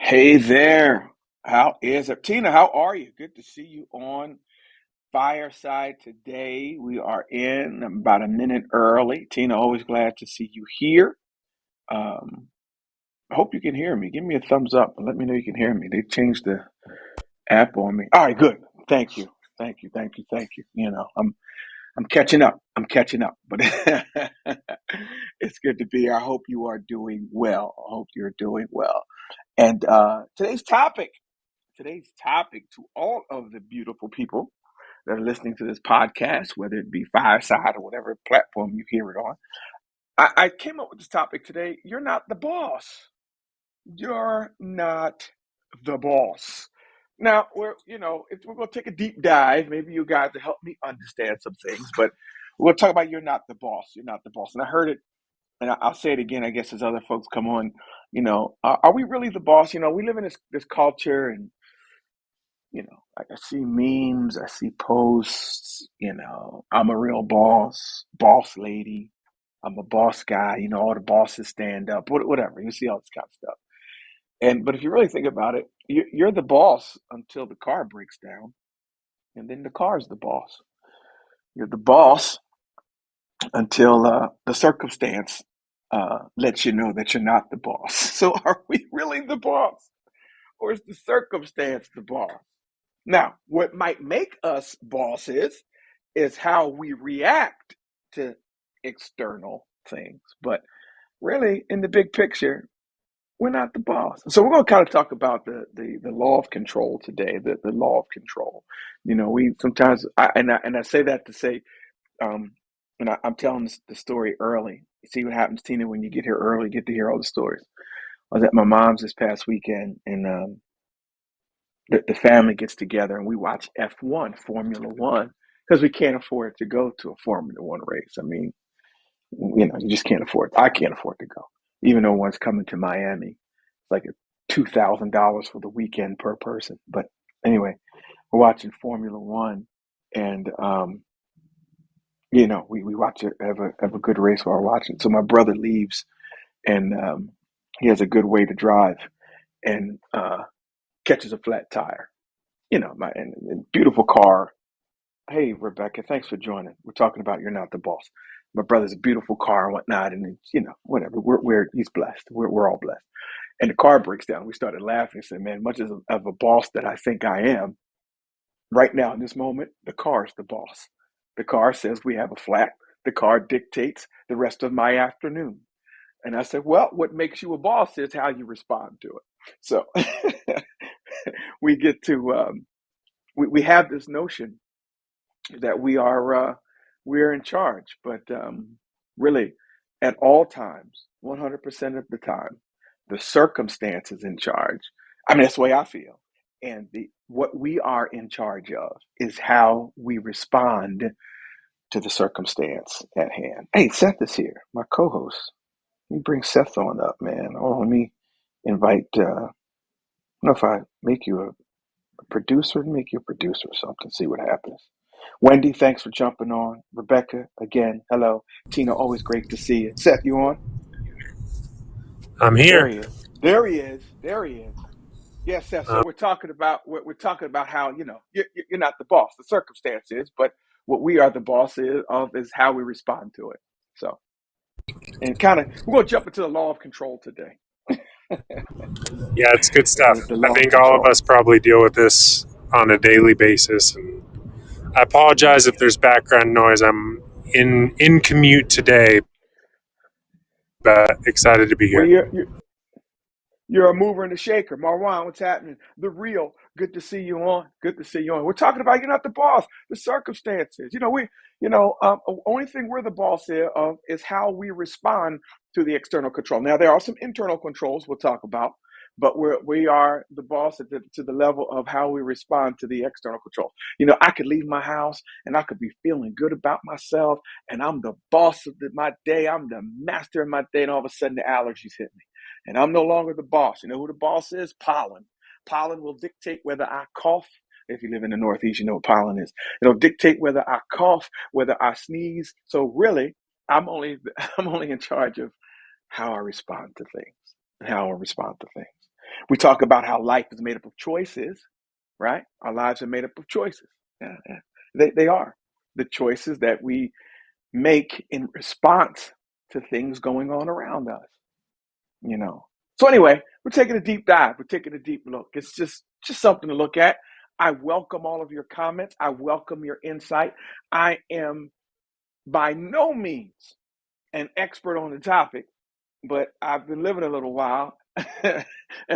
Hey there. How is it? Tina, how are you? Good to see you on Fireside today. We are in about a minute early. Tina, always glad to see you here. Um, I hope you can hear me. Give me a thumbs up and let me know you can hear me. They changed the app on me. All right, good. Thank you. Thank you. Thank you. Thank you. I'm catching up. I'm catching up. But it's good to be here. I hope you are doing well. I hope you're doing well. And today's topic to all of the beautiful people that are listening to this podcast, whether it be Fireside or whatever platform you hear it on. I came up with this topic today. You're not the boss. You're not the boss. Now, if we're going to take a deep dive, maybe you guys will help me understand some things, but we'll talk about you're not the boss. You're not the boss. And I heard it, and I'll say it again, I guess, as other folks come on. Are we really the boss? We live in this culture, and I see memes, I see posts, I'm a real boss lady, I'm a boss guy, all the bosses stand up, whatever. You see all this kind of stuff. But if you really think about it, you're the boss until the car breaks down, and then the car's the boss. You're the boss until the circumstance lets you know that you're not the boss. So are we really the boss? Or is the circumstance the boss? Now, what might make us bosses is how we react to external things. But really, in the big picture, we're not the boss. So we're going to kind of talk about the law of control today, the law of control. We sometimes, and I say that to say, um, I'm telling the story early. You see what happens, Tina, when you get here early, you get to hear all the stories. I was at my mom's this past weekend, and the family gets together and we watch F1, Formula One, because we can't afford to go to a Formula One race. I mean, you just can't afford. I can't afford to go, even though one's coming to Miami. It's like $2,000 for the weekend per person. But anyway, we're watching Formula One, and we watch it, have a good race while we're watching. So my brother leaves, and he has a good way to drive, and catches a flat tire. And beautiful car. Hey, Rebecca, thanks for joining. We're talking about you're not the boss. My brother's a beautiful car and whatnot, and whatever. He's blessed. We're all blessed. And the car breaks down. We started laughing and said, "Man, much as of a boss that I think I am, right now in this moment, the car is the boss. The car says we have a flat. The car dictates the rest of my afternoon." And I said, "Well, what makes you a boss is how you respond to it." So we get to we have this notion that we're in charge, but really, at all times, 100% of the time, the circumstance is in charge. I mean, that's the way I feel, and the what we are in charge of is how we respond to the circumstance at hand. Hey, Seth is here, my co-host. Let me bring Seth on up, man. Oh, let me invite. I don't know if I make you a producer, make you a producer or something. See what happens. Wendy, thanks for jumping on. Rebecca, again, hello. Tina, always great to see you. Seth, you on? I'm There here. he is. There he is. There he is. Yes, Seth. So Um, we're talking about how you're not the boss. The circumstance is, but what we are the boss is how we respond to it. So, and kind of we're going to jump into the law of control today. yeah, it's good stuff. The I law of think all of control. us probably deal with this on a daily basis. And I apologize if there's background noise. I'm in commute today, but excited to be Well, here. you're a mover and a shaker. Marwan, what's happening? The real. Good to see you on. Good to see you on. We're talking about you're not the boss, the circumstances. Only thing we're the boss here of is how we respond to the external control. Now, there are some internal controls we'll talk about, but we are the boss to the level of how we respond to the external control. I could leave my house and I could be feeling good about myself, and I'm the boss of my day. I'm the master of my day, and all of a sudden the allergies hit me and I'm no longer the boss. You know who the boss is? Pollen. Pollen will dictate whether I cough. If you live in the Northeast, you know what pollen is. It'll dictate whether I cough, whether I sneeze. So really, I'm only in charge of how I respond to things. How I respond to things. We talk about how life is made up of choices, right? Our lives are made up of choices. Yeah, yeah. They are the choices that we make in response to things going on around us, you know. So anyway, we're taking a deep dive. We're taking a deep look. It's just something to look at. I welcome all of your comments. I welcome your insight. I am by no means an expert on the topic, but I've been living a little while, and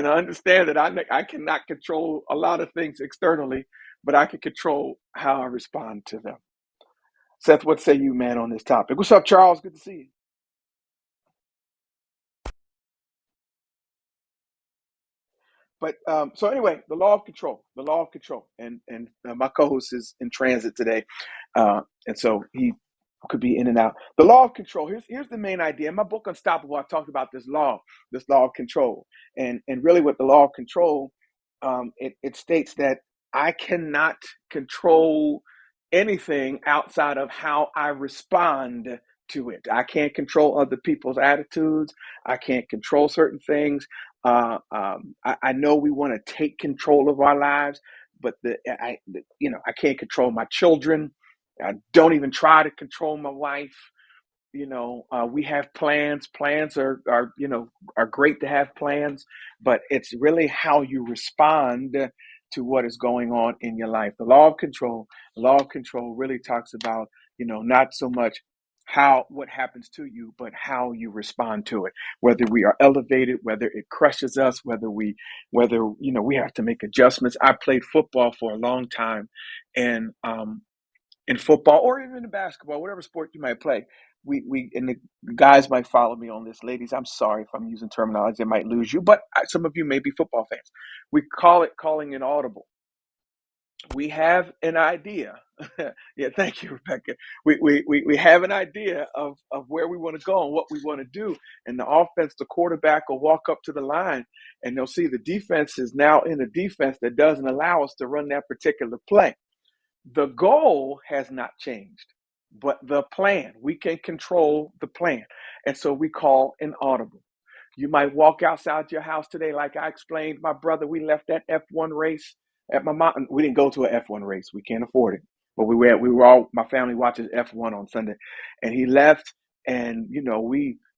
I understand that I cannot control a lot of things externally, but I can control how I respond to them. Seth, what say you, man, on this topic? What's up, Charles? Good to see you. But so anyway, the law of control, and my co-host is in transit today, and so he could be in and out. The law of control. Here's the main idea. In my book Unstoppable, I talked about this law of control, and really what the law of control, it states that I cannot control anything outside of how I respond to it. I can't control other people's attitudes. I can't control certain things. I know we want to take control of our lives, but I can't control my children. I don't even try to control my wife. We have plans. Plans are great to have plans, but it's really how you respond to what is going on in your life. The law of control really talks about, not so much what happens to you, but how you respond to it. Whether we are elevated, whether it crushes us, whether we have to make adjustments. I played football for a long time, and in football or even in basketball, whatever sport you might play. We and the guys might follow me on this. Ladies, I'm sorry if I'm using terminology that might lose you, but some of you may be football fans. We call it calling an audible. We have an idea. Yeah, thank you, Rebecca. We have an idea of where we want to go and what we want to do. And the offense, the quarterback will walk up to the line and they'll see the defense is now in a defense that doesn't allow us to run that particular play. The goal has not changed, but the plan, we can control the plan. And so we call an audible. You might walk outside your house today, like I explained, my brother, we left that F1 race at my mom. We didn't go to an F1 race. We can't afford it. But my family watches F1 on Sunday. And he left, and,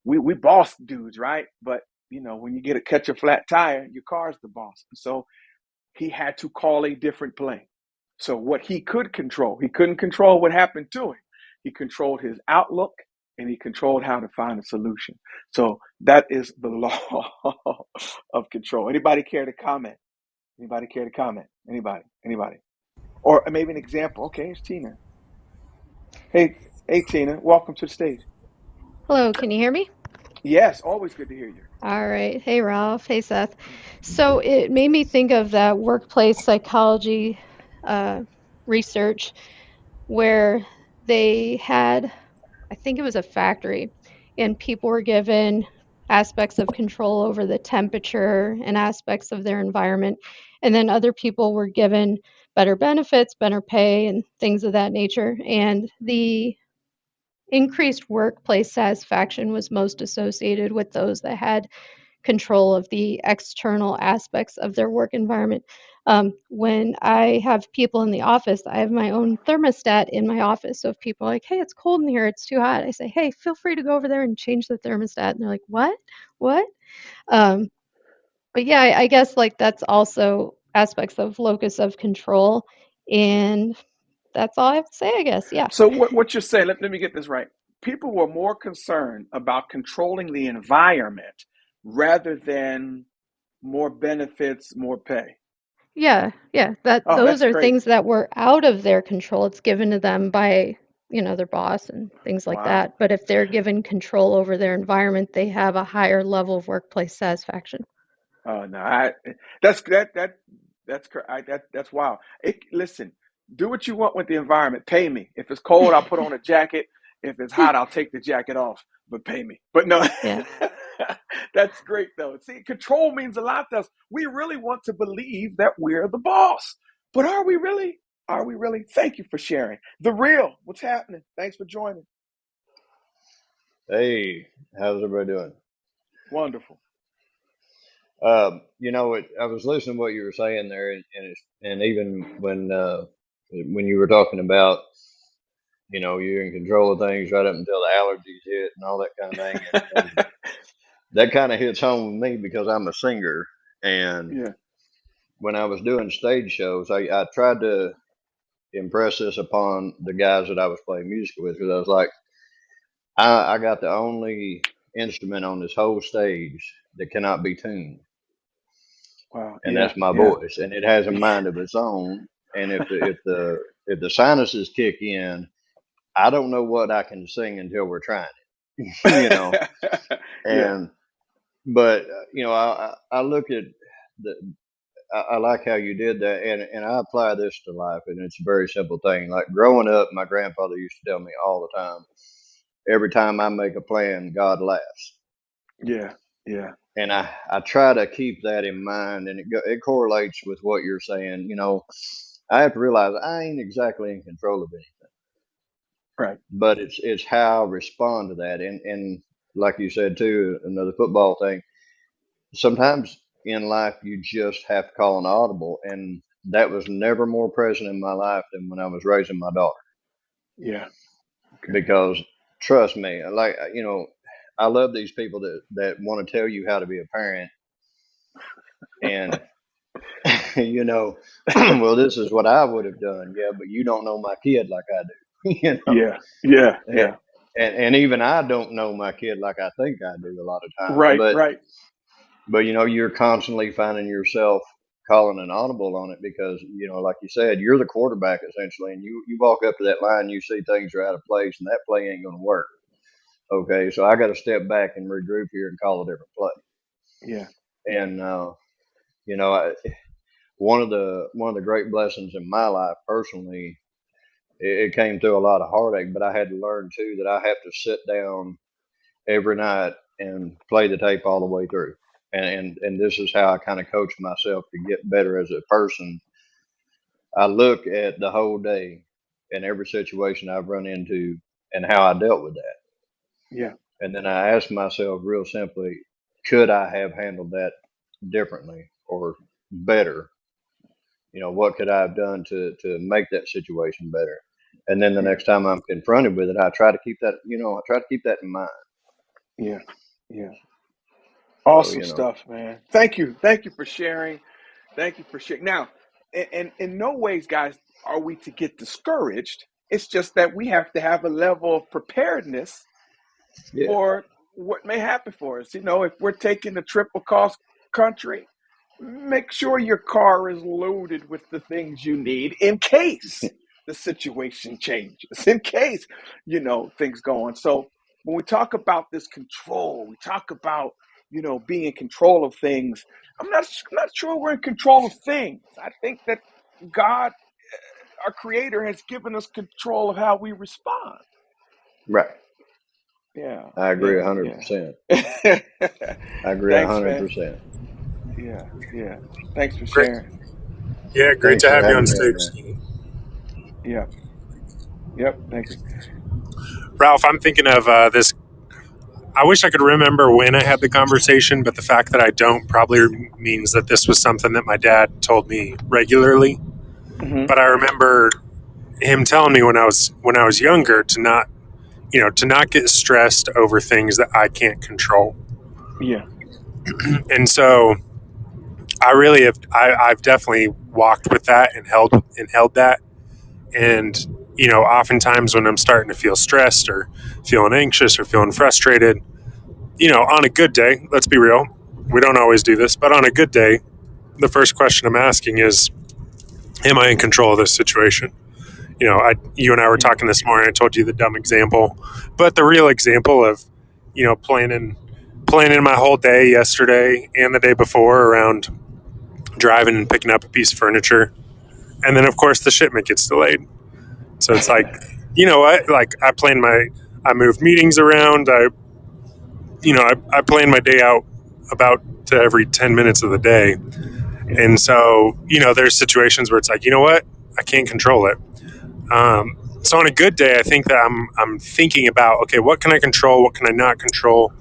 we boss dudes, right? But, when you catch a flat tire, your car's the boss. And so he had to call a different play. So what he couldn't control what happened to him. He controlled his outlook and he controlled how to find a solution. So that is the law of control. Anybody care to comment? Anybody care to comment? Anybody? Or maybe an example. Okay, it's Tina. Hey, Tina, welcome to the stage. Hello, can you hear me? Yes, always good to hear you. All right. Hey, Ralph. Hey, Seth. So it made me think of that workplace psychology uh, research where they had, I think it was a factory, and people were given aspects of control over the temperature and aspects of their environment. And then other people were given better benefits, better pay, and things of that nature. And the increased workplace satisfaction was most associated with those that had control of the external aspects of their work environment. When I have people in the office, I have my own thermostat in my office. So if people are like, hey, it's cold in here, it's too hot, I say, hey, feel free to go over there and change the thermostat. And they're like, what? What? Um, but yeah, I guess like that's also aspects of locus of control. And that's all I have to say, I guess. Yeah. So what you're saying, let me get this right. People were more concerned about controlling the environment rather than more benefits, more pay. Yeah, that Oh, those that's are great. things that were out of their control. It's given to them by, their boss and things like Wow. that. But if they're given control over their environment, they have a higher level of workplace satisfaction. Oh no, that's that's wow. Listen, do what you want with the environment. Pay me. If it's cold, I'll put on a jacket. If it's hot, I'll take the jacket off. But pay me. But no, Yeah. that's great though. See, control means a lot to us. We really want to believe that we're the boss, but are we really? Are we really? Thank you for sharing the real. What's happening? Thanks for joining. Hey, how's everybody doing? Wonderful. I was listening to what you were saying there, and even when you were talking about, you're in control of things right up until the allergies hit and all that kind of thing, and that kind of hits home with me because I'm a singer, and Yeah. when I was doing stage shows, I tried to impress this upon the guys that I was playing music with, because I was like, I got the only instrument on this whole stage that cannot be tuned, Wow. and Yeah. that's my Yeah. voice, and it has a mind of its own. And if the sinuses kick in, I don't know what I can sing until we're trying it, Yeah. And but I look at the. I like how you did that, and I apply this to life, and it's a very simple thing. Like growing up, my grandfather used to tell me all the time, every time I make a plan, God laughs. Yeah. Yeah. And I try to keep that in mind, and it correlates with what you're saying. I have to realize I ain't exactly in control of anything, Right. but it's how I respond to that. And like you said too, another football thing. Sometimes in life you just have to call an audible, and that was never more present in my life than when I was raising my daughter. Yeah. Okay. Because trust me, like I love these people that want to tell you how to be a parent, and well, this is what I would have done. Yeah, but you don't know my kid like I do. Yeah. Yeah. and, Yeah. and even I don't know my kid like I think I do a lot of times. Right. But Right. you're constantly finding yourself calling an audible on it, because like you said, you're the quarterback essentially, and you walk up to that line, you see things are out of place, and that play ain't going to work. Okay, so I got to step back and regroup here and call a different play. Yeah. And one of the great blessings in my life personally, it came through a lot of heartache, but I had to learn too that I have to sit down every night and play the tape all the way through. And this is how I kind of coach myself to get better as a person. I look at the whole day and every situation I've run into and how I dealt with that. Yeah. And then I ask myself real simply, could I have handled that differently or better? What could I have done to make that situation better? And then the Yeah. next time I'm confronted with it, I try to keep that, in mind. Yeah. Yeah. So, Awesome stuff, man. Thank you. Thank you for sharing. Thank you for sharing. Now, in no ways, guys, are we to get discouraged. It's just that we have to have a level of preparedness yeah, for what may happen for us. If we're taking a trip across country, make sure your car is loaded with the things you need in case the situation changes, in case, things go on. So when we talk about this control, we talk about, being in control of things. I'm not sure we're in control of things. I think that God, our creator, has given us control of how we respond. right. Yeah. I agree Yeah. 100%. Yeah. I agree Thanks, man. 100%. Yeah. Yeah. Thanks for Great. sharing. Yeah, great Thanks to for have you on having me on, stage, man. Skinny. Yeah. Yep. Thank you. Ralph, I'm thinking of this. I wish I could remember when I had the conversation, but the fact that I don't probably means that this was something that my dad told me regularly. Mm-hmm. But I remember him telling me when I was younger to not get stressed over things that I can't control. Yeah. And so I've definitely walked with that and held that. And oftentimes when I'm starting to feel stressed or feeling anxious or feeling frustrated, on a good day, let's be real, we don't always do this, but on a good day, the first question I'm asking is, am I in control of this situation? You and I were talking this morning. I told you the dumb example, but the real example of, planning my whole day yesterday and the day before around driving and picking up a piece of furniture, and then of course the shipment gets delayed. So it's like, like I moved meetings around. I plan my day out about to every 10 minutes of the day. Yeah. And so, there's situations where it's like, you know what? I can't control it. So on a good day, I think that I'm thinking about, okay, what can I control? What can I not control?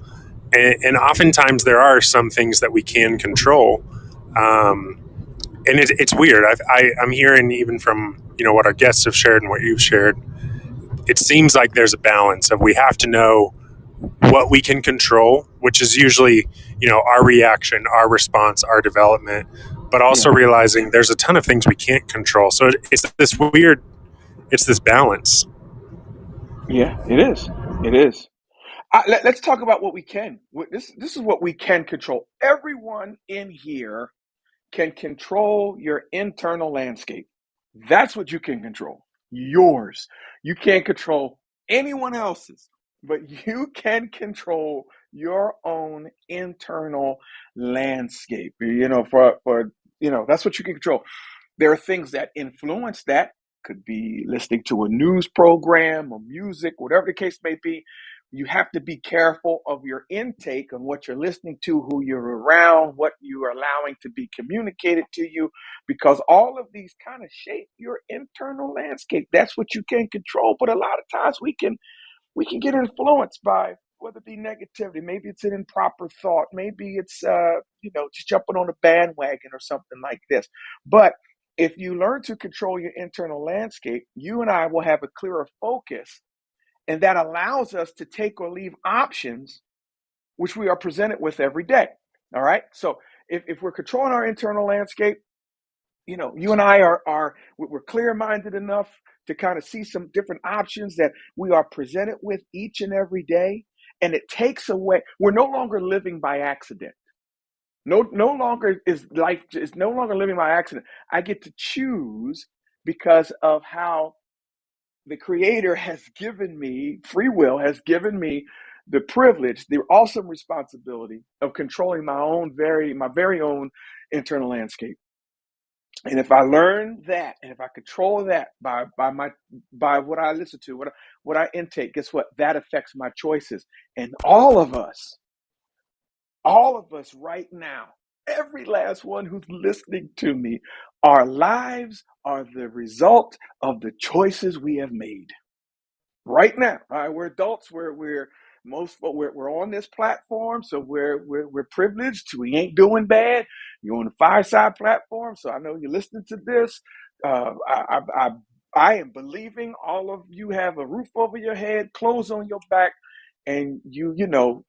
And oftentimes there are some things that we can control. And it's weird. I'm hearing even from what our guests have shared and what you've shared. It seems like there's a balance of we have to know what we can control, which is usually our reaction, our response, our development, but also Yeah. realizing there's a ton of things we can't control. So it's this balance. Yeah, it is. It is. Let's talk about what we can. This is what we can control. Everyone in here can control your internal landscape. That's what you can control. Yours. You can't control anyone else's, but you can control your own internal landscape. That's what you can control. There are things that influence that. Could be listening to a news program or music, whatever the case may be. You have to be careful of your intake on what you're listening to, who you're around, what you are allowing to be communicated to you, because all of these kind of shape your internal landscape. That's what you can control. But a lot of times we can get influenced by whether it be negativity, maybe it's an improper thought, maybe it's just jumping on a bandwagon or something like this. But if you learn to control your internal landscape, you and I will have a clearer focus, and that allows us to take or leave options which we are presented with every day. All right. So if we're controlling our internal landscape, you and I we're clear-minded enough to kind of see some different options that we are presented with each and every day. And it takes away, we're no longer living by accident. No longer is life is no longer living by accident. I get to choose because of how the creator has given me free will, has given me the privilege, the awesome responsibility of controlling my very own internal landscape. And if I learn that, and if I control that by what I listen to, what I intake, guess what? That affects my choices. And all of us right now, every last one who's listening to me, our lives are the result of the choices we have made right now. All right, we're adults. We're on this platform, so we're privileged. We ain't doing bad. You're on the Fireside platform, so I know you're listening to this. I am believing all of you have a roof over your head, clothes on your back, and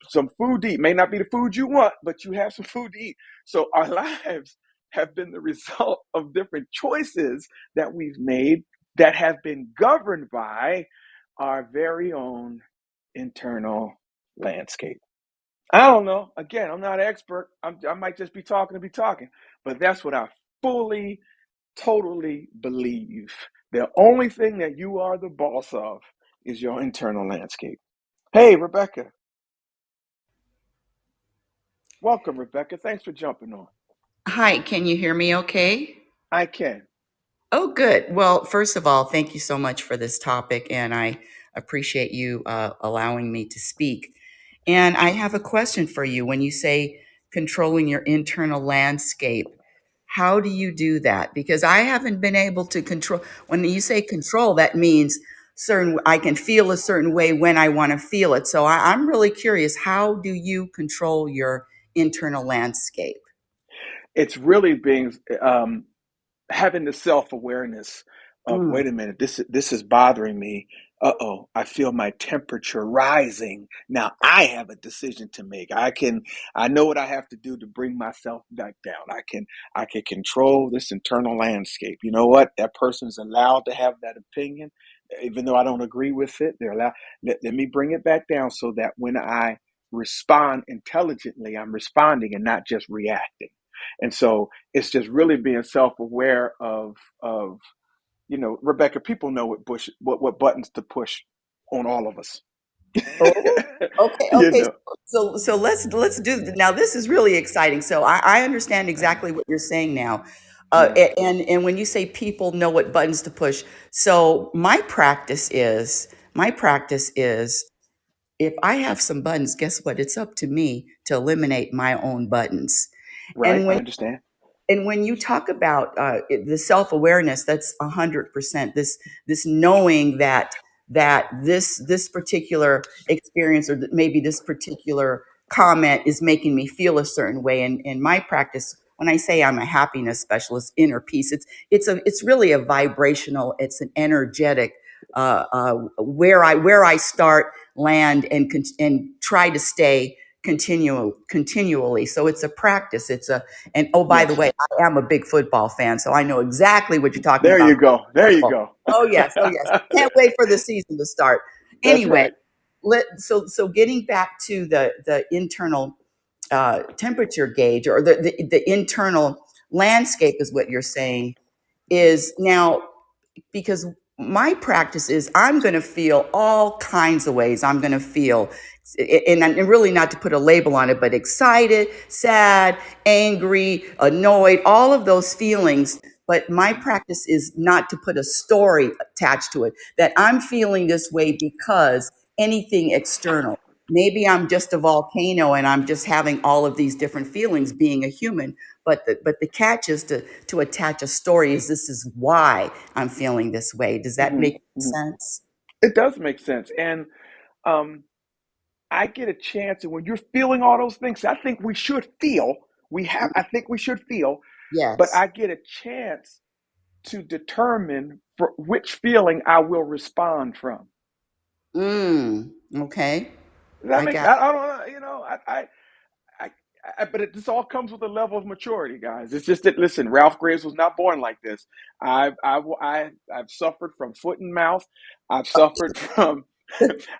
some food to eat. May not be the food you want, but you have some food to eat. So our lives have been the result of different choices that we've made that have been governed by our very own internal landscape. I don't know. Again, I'm not an expert. I might just be talking to be talking, but that's what I fully, totally believe. The only thing that you are the boss of is your internal landscape. Hey, Rebecca. Welcome, Rebecca. Thanks for jumping on. Hi, can you hear me okay? I can. Oh, good. Well, first of all, thank you so much for this topic, and I appreciate you allowing me to speak. And I have a question for you. When you say controlling your internal landscape, how do you do that? Because I haven't been able to control. When you say control, that means I can feel a certain way when I want to feel it. So I'm really curious. How do you control your internal landscape? It's really being having the self-awareness of, Mm. wait a minute, this is bothering me. Uh-oh, I feel my temperature rising. Now I have a decision to make. I know what I have to do to bring myself back down. I can control this internal landscape. You know what? That person's allowed to have that opinion, even though I don't agree with it. They're allowed. Let me bring it back down so that when I respond intelligently, I'm responding and not just reacting. And so it's just really being self-aware of Rebecca, people know what buttons to push on all of us. Oh, okay, you okay. know. So let's do now. This is really exciting. So I understand exactly what you're saying now. Yeah. And when you say people know what buttons to push, so my practice is if I have some buttons, guess what? It's up to me to eliminate my own buttons. Right. And I when understand. and when you talk about the self-awareness, that's 100%. This knowing that this particular experience or maybe this particular comment is making me feel a certain way. And in my practice, when I say I'm a happiness specialist, inner peace, it's really a vibrational, it's an energetic where I start, land, and try to stay continually. So it's a practice. And oh, by the Yes. way, I am a big football fan, so I know exactly what you're talking There you about. go. There you Football. go. Oh yes, can't wait for the season to start. That's Anyway, right. so getting back to the internal temperature gauge, or the internal landscape, is what you're saying, is now, because my practice is I'm going to feel all kinds of ways. I'm going to feel, and really not to put a label on it, but excited, sad, angry, annoyed, all of those feelings. But my practice is not to put a story attached to it, that I'm feeling this way because anything external. Maybe I'm just a volcano and I'm just having all of these different feelings being a human. But the catch is to attach a story. Is this is why I'm feeling this way? Does that Hmm. make Hmm. sense? It does make sense. And um, I get a chance, and when you're feeling all those things, I think we should feel. I think we should feel, but Yes. I get a chance to determine for which feeling I will respond from. Okay. Does that I make? got. I don't know. I, but this all comes with a level of maturity, guys. It's just that, listen, Ralph Graves was not born like this. I've suffered from foot and mouth. I've suffered from,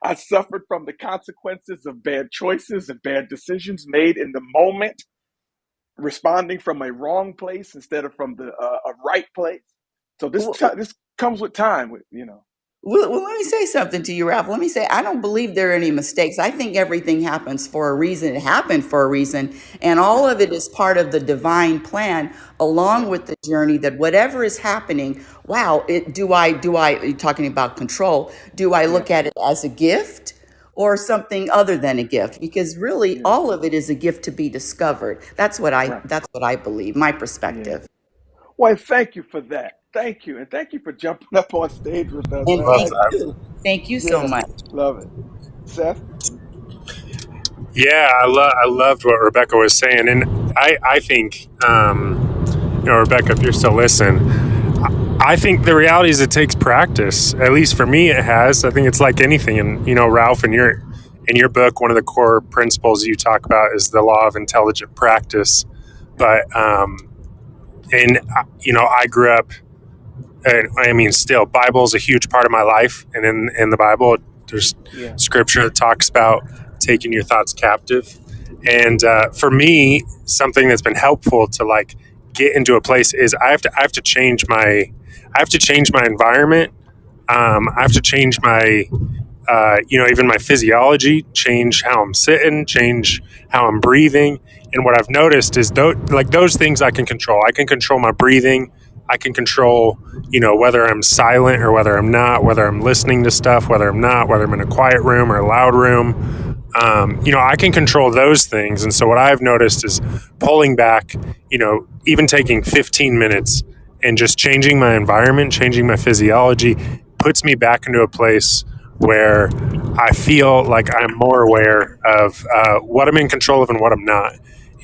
I suffered from the consequences of bad choices and bad decisions made in the moment, responding from a wrong place instead of from a right place. So this comes with time, with. Well, let me say something to you, Ralph. Let me say, I don't believe there are any mistakes. I think everything happens for a reason. It happened for a reason. And all Yeah, of it is part of the divine plan, along yeah, with the journey, that whatever is happening, wow, you're talking about control, do I yeah, look at it as a gift or something other than a gift? Because really, yeah. all of it is a gift to be discovered. Right. That's what I believe, my Yeah. perspective. Well, thank you for that. Thank you. And thank you for jumping up on stage with us. And Love that. thank you so Yeah, much. love it. Seth? Yeah, I loved what Rebecca was saying, and I think Rebecca, if you're still listening, I think the reality is it takes practice. At least for me, it has. I think it's like anything, and Ralph, in your book, one of the core principles you talk about is the law of intelligent practice. But and I grew up. And I mean, still, Bible is a huge part of my life, and in the Bible, there's Yeah. scripture that talks about taking your thoughts captive. And for me, something that's been helpful to like get into a place is I have to change my environment. I have to change my even my physiology, change how I'm sitting, change how I'm breathing. And what I've noticed is those things I can control. I can control my breathing. I can control, whether I'm silent or whether I'm not, whether I'm listening to stuff, whether I'm not, whether I'm in a quiet room or a loud room. I can control those things. And so what I've noticed is pulling back, even taking 15 minutes and just changing my environment, changing my physiology, puts me back into a place where I feel like I'm more aware of what I'm in control of and what I'm not.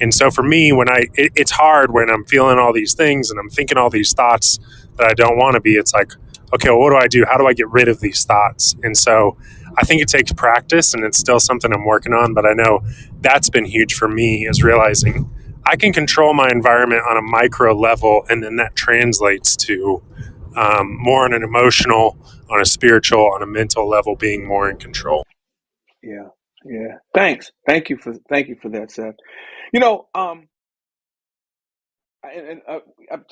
And so for me, it's hard when I'm feeling all these things and I'm thinking all these thoughts that I don't want to be. It's like, okay, well, what do I do? How do I get rid of these thoughts? And so I think it takes practice, and it's still something I'm working on. But I know that's been huge for me, is realizing I can control my environment on a micro level, and then that translates to more on an emotional, on a spiritual, on a mental level, being more in control. Yeah. Yeah. Thanks. Thank you for that, Seth. You know,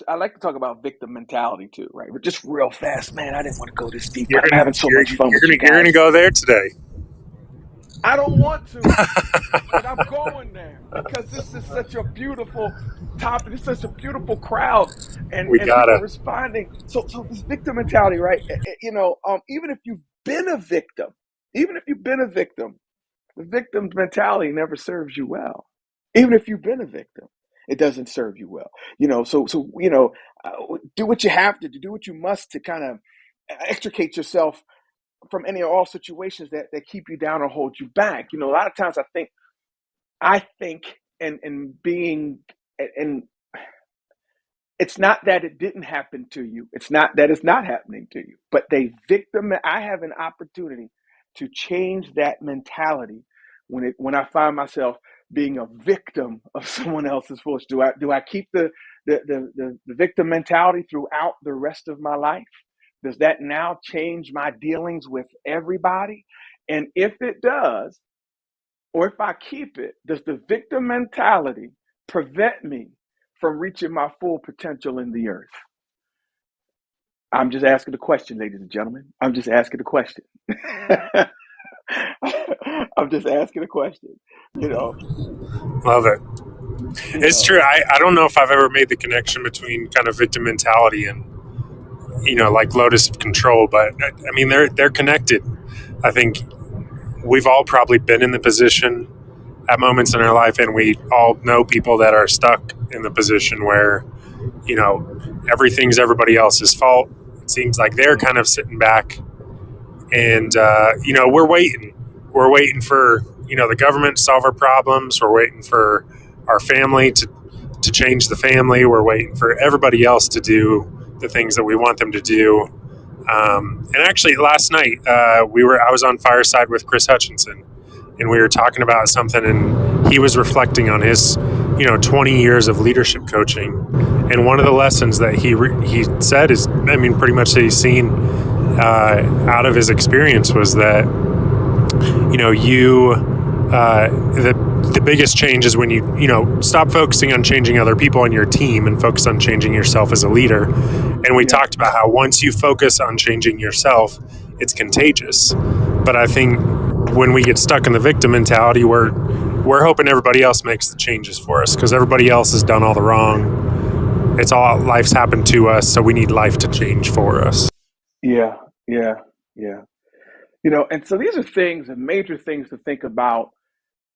I like to talk about victim mentality too, right? But just real fast, man. I didn't want to go this deep, You're but I'm gonna having so you're, much fun you're with you gonna you're gonna guys. go there today. I don't want to, but I'm going there because this is such a beautiful topic. It's such a beautiful crowd, and We people gotta. responding. So this victim mentality, right? Even if you've been a victim, even if you've been a victim, the victim's mentality never serves you well. Even if you've been a victim, it doesn't serve you well. Do what you have to do, what you must to kind of extricate yourself from any or all situations that keep you down or hold you back. A lot of times I think I think, and being, and it's not that it didn't happen to you. It's not that it's not happening to you, but I have an opportunity to change that mentality when I find myself being a victim of someone else's force. Do I keep the victim mentality throughout the rest of my life? Does that now change my dealings with everybody? And if it does, or if I keep it, does the victim mentality prevent me from reaching my full potential in the earth? I'm just asking the question, ladies and gentlemen. I'm just asking the question. I'm just asking a question. You know, Love it. you It's know. true. I don't know if I've ever made the connection between kind of victim mentality and, like locus of control, but I mean, they're connected. I think we've all probably been in the position at moments in our life, and we all know people that are stuck in the position where, everything's everybody else's fault. It seems like they're kind of sitting back, and we're waiting. We're waiting for the government to solve our problems. We're waiting for our family to change the family. We're waiting for everybody else to do the things that we want them to do. And actually, last night I was on Fireside with Chris Hutchinson, and we were talking about something, and he was reflecting on his 20 years of leadership coaching, and one of the lessons that he said is, I mean, pretty much that he's seen out of his experience was that the biggest change is when you stop focusing on changing other people on your team and focus on changing yourself as a leader. And we talked about how once you focus on changing yourself, it's contagious. But I think when we get stuck in the victim mentality, we're hoping everybody else makes the changes for us because everybody else has done all the wrong. It's all life's happened to us, so we need life to change for us. Yeah, yeah, yeah. And so these are things and major things to think about,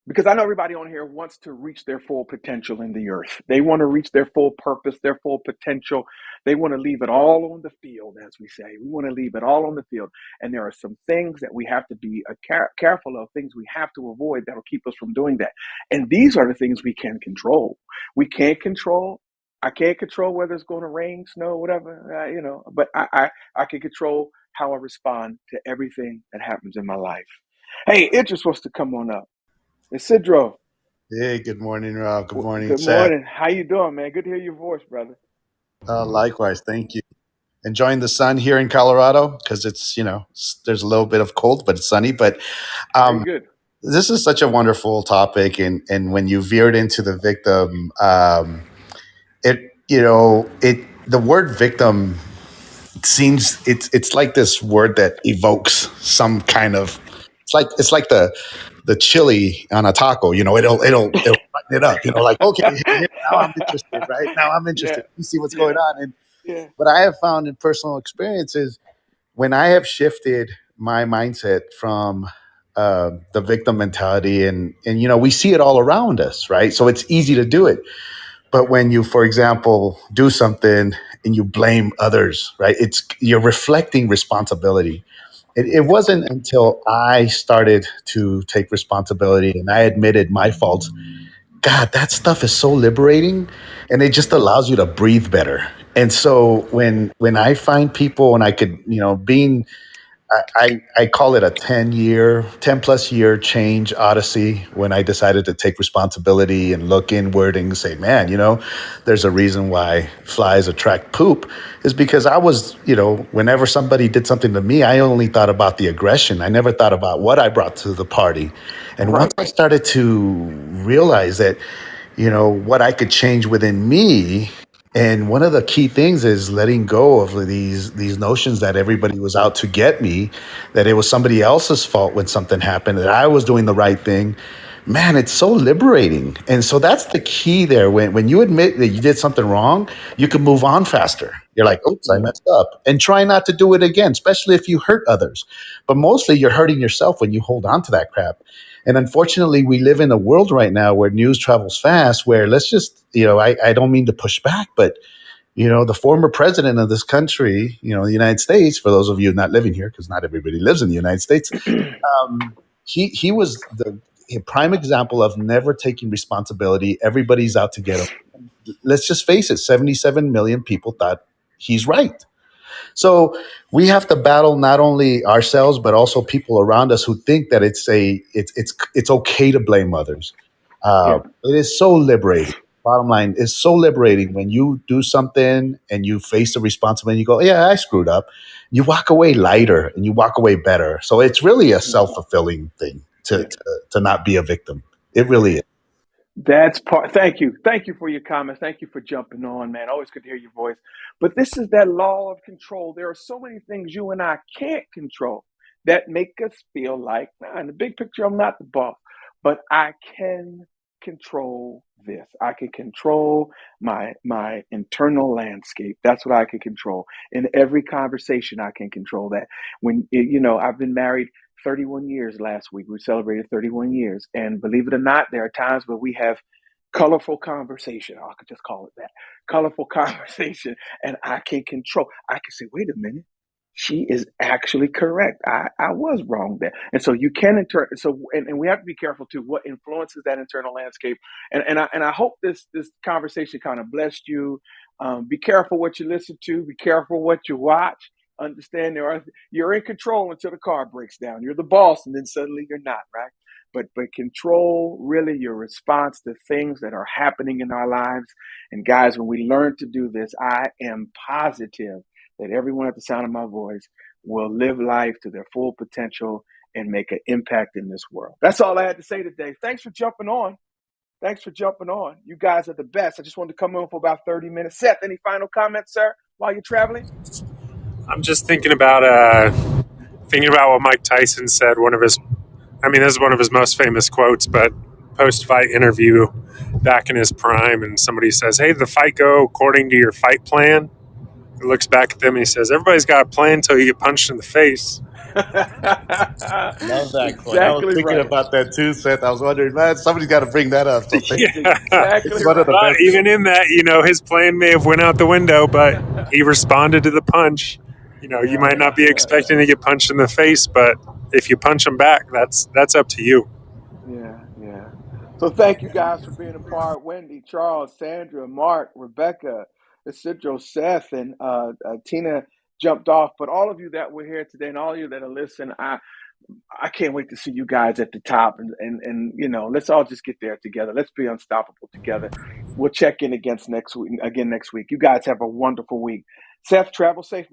because I know everybody on here wants to reach their full potential in the earth. They want to reach their full purpose, their full potential. They want to leave it all on the field, as we say. We want to leave it all on the field. And there are some things that we have to be careful of, things we have to avoid that will keep us from doing that. And these are the things we can control. I can't control whether it's going to rain, snow, whatever, but I can control how I respond to everything that happens in my life. Hey, Idris wants to come on up. Isidro, Hey, good morning, Rob. Good morning, good Seth. morning. How you doing, man? Good to hear your voice, brother. Likewise, thank you. Enjoying the sun here in Colorado because it's, there's a little bit of cold, but it's sunny. But Very um, good. this is such a wonderful topic, and when you veered into the victim, the word victim seems it's like this word that evokes some kind of it's like the chili on a taco. It'll lighten it up. Like, okay, now I'm interested. Right now I'm Yeah, interested. You see what's going yeah, on. And yeah. what I have found in personal experiences, when I have shifted my mindset from the victim mentality, and we see it all around us, right? So it's easy to do it. But when you, for example, do something and you blame others, right? You're reflecting responsibility. It wasn't until I started to take responsibility and I admitted my faults. God, that stuff is so liberating, and it just allows you to breathe better. And so when I find people, and I could, being I call it a 10 plus year change odyssey, when I decided to take responsibility and look inward and say, man, there's a reason why flies attract poop, is because I was, whenever somebody did something to me, I only thought about the aggression. I never thought about what I brought to the party. And once Right. I started to realize that, what I could change within me. And one of the key things is letting go of these notions that everybody was out to get me, that it was somebody else's fault when something happened, that I was doing the right thing. Man, it's so liberating. And so that's the key there. When you admit that you did something wrong, you can move on faster. You're like, oops, I messed up. And try not to do it again, especially if you hurt others. But mostly you're hurting yourself when you hold on to that crap. And unfortunately, we live in a world right now where news travels fast, where let's just, I don't mean to push back, but, the former president of this country, the United States, for those of you not living here, because not everybody lives in the United States, he was a prime example of never taking responsibility. Everybody's out to get him. Let's just face it, 77 million people thought he's right. So we have to battle not only ourselves but also people around us who think that it's okay to blame others. Yeah. It is so liberating. Bottom line is so liberating when you do something and you face the responsibility. You go, yeah, I screwed up. You walk away lighter and you walk away better. So it's really a self-fulfilling thing Yeah. to not be a victim. It really is. That's part. Thank you. Thank you for your comments. Thank you for jumping on, man. Always good to hear your voice. But this is that law of control. There are so many things you and I can't control that make us feel like, nah, in the big picture, I'm not the boss, but I can control this. I can control my internal landscape. That's what I can control. In every conversation, I can control that. I've been married 31 years last week. We celebrated 31 years. And believe it or not, there are times where we have colorful conversation. I could just call it that. Colorful conversation. And I can control. I can say, wait a minute. She is actually correct. I was wrong there. And so you can and we have to be careful too what influences that internal landscape. And I hope this conversation kind of blessed you. Be careful what you listen to, be careful what you watch. Understand you're in control until the car breaks down. You're the boss, and then suddenly you're not, right? But control really your response to things that are happening in our lives. And guys, when we learn to do this, I am positive that everyone at the sound of my voice will live life to their full potential and make an impact in this world. That's all I had to say today. Thanks for jumping on. You guys are the best. I just wanted to come on for about 30 minutes. Seth, any final comments, sir, while you're traveling? I'm just thinking about what Mike Tyson said. This is one of his most famous quotes, but post-fight interview back in his prime, and somebody says, "Hey, did the fight go according to your fight plan?" He looks back at them and he says, "Everybody's got a plan until you get punched in the face." Love that quote. I was Exactly thinking right. about that too, Seth. I was wondering, man, somebody's got to bring that up. So Yeah. Exactly it's one of the right. But best. even in that, his plan may have went out the window, but he responded to the punch. You might not be expecting to get punched in the face, but if you punch him back, that's up to you. Yeah. So thank you guys for being a part. Wendy, Charles, Sandra, Mark, Rebecca, Isidro, Seth, and Tina jumped off. But all of you that were here today and all of you that are listening, I can't wait to see you guys at the top. And let's all just get there together. Let's be unstoppable together. We'll check in again next week. You guys have a wonderful week. Seth, travel safe.